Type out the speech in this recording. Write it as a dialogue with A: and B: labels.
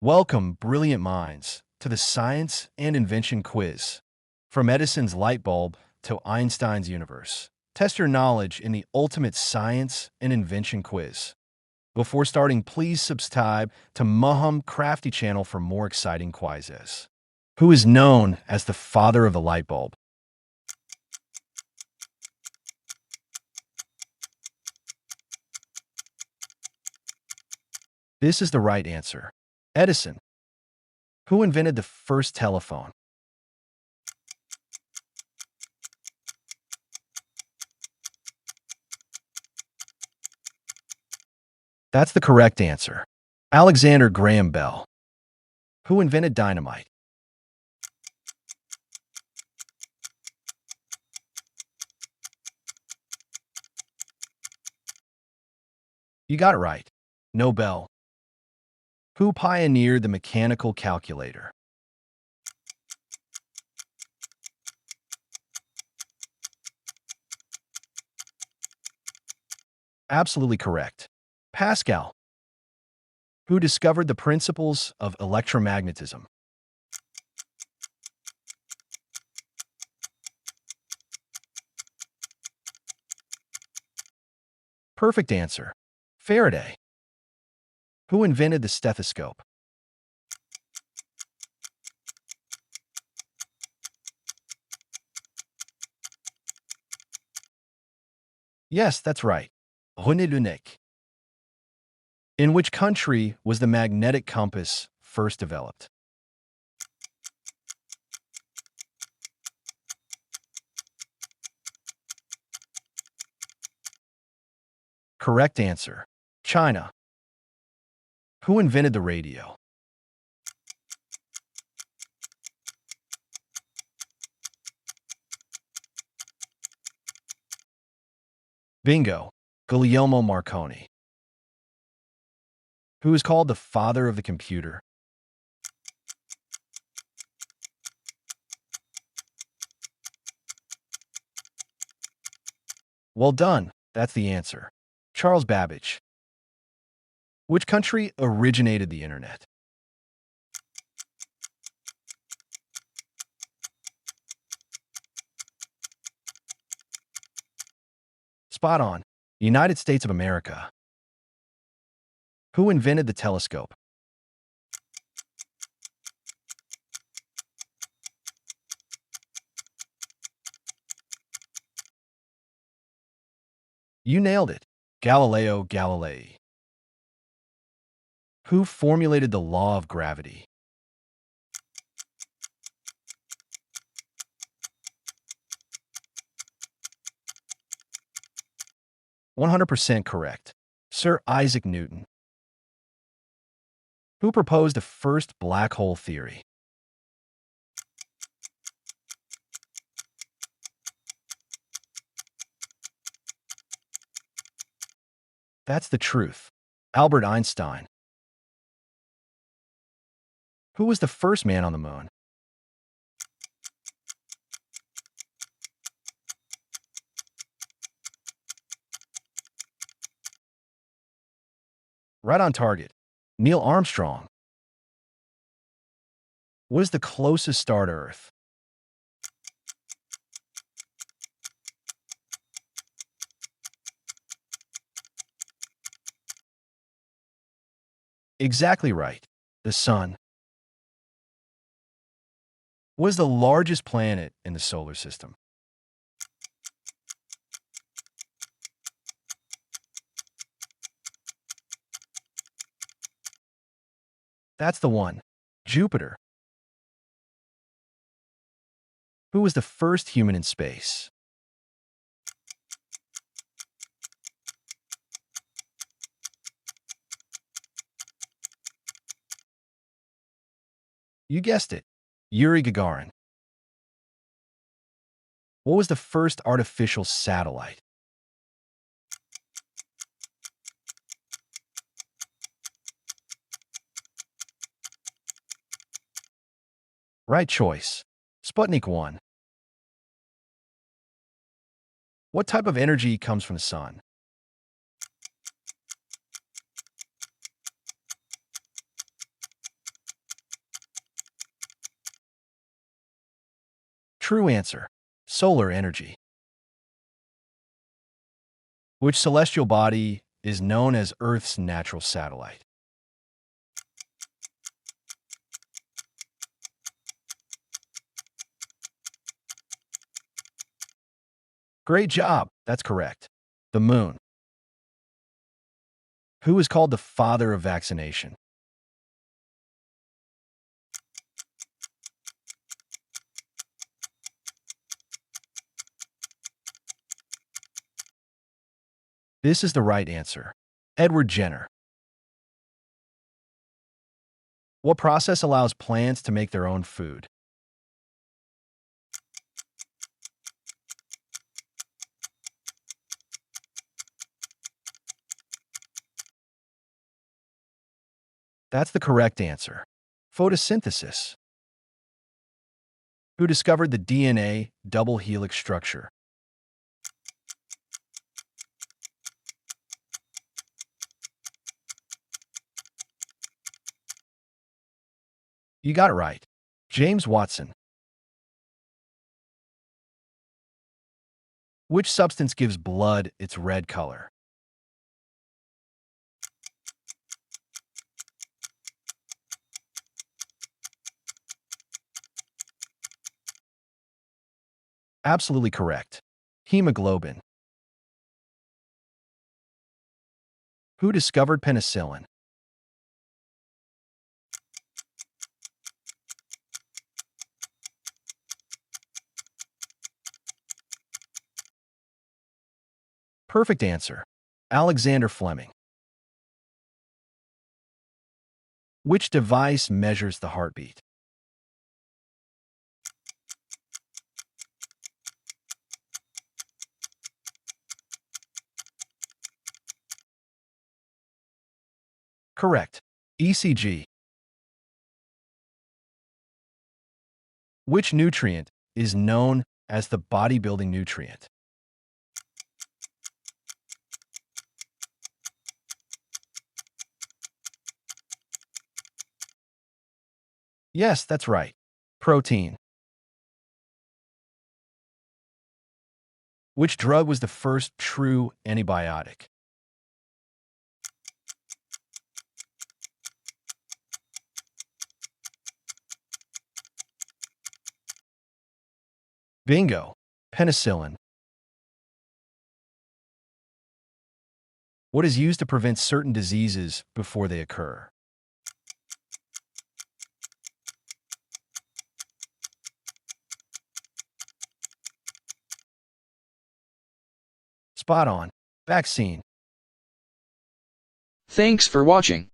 A: Welcome, brilliant minds, to the Science and Invention quiz. From Edison's light bulb to Einstein's universe, test your knowledge in the ultimate science and invention quiz. Before starting, please subscribe to Maham Crafty channel for more exciting quizzes. Who is known as the father of the light bulb? This is the right answer. Edison. Who invented the first telephone? That's the correct answer. Alexander Graham Bell. Who invented dynamite? You got it right. Nobel. Who pioneered the mechanical calculator? Absolutely correct. Pascal. Who discovered the principles of electromagnetism? Perfect answer. Faraday. Who invented the stethoscope? Yes, that's right. René Laennec. In which country was the magnetic compass first developed? Correct answer. China. Who invented the radio? Bingo. Guglielmo Marconi. Who is called the father of the computer? Well done. That's the answer. Charles Babbage. Which country originated the internet? Spot on. United States of America. Who invented the telescope? You nailed it. Galileo Galilei. Who formulated the law of gravity? "100% correct. Sir Isaac Newton. Who proposed the first black hole theory? That's the truth. Albert Einstein. Who was the first man on the moon? Right on target. Neil Armstrong. What is the closest star to Earth? Exactly right. The Sun. What is the largest planet in the solar system? That's the one. Jupiter. Who was the first human in space? You guessed it. Yuri Gagarin. What was the first artificial satellite? Right choice. Sputnik 1. What type of energy comes from the sun? True answer. Solar energy. Which celestial body is known as Earth's natural satellite? Great job. That's correct. The moon. Who is called the father of vaccination? This is the right answer. Edward Jenner. What process allows plants to make their own food? That's the correct answer. Photosynthesis. Who discovered the DNA double helix structure? You got it right. James Watson. Which substance gives blood its red color? Absolutely correct. Hemoglobin. Who discovered penicillin? Perfect answer. Alexander Fleming. Which device measures the heartbeat? Correct. ECG. Which nutrient is known as the bodybuilding nutrient? Yes, that's right. Protein. Which drug was the first true antibiotic? Bingo. Penicillin. What is used to prevent certain diseases before they occur? Spot on. Vaccine.
B: Thanks for watching.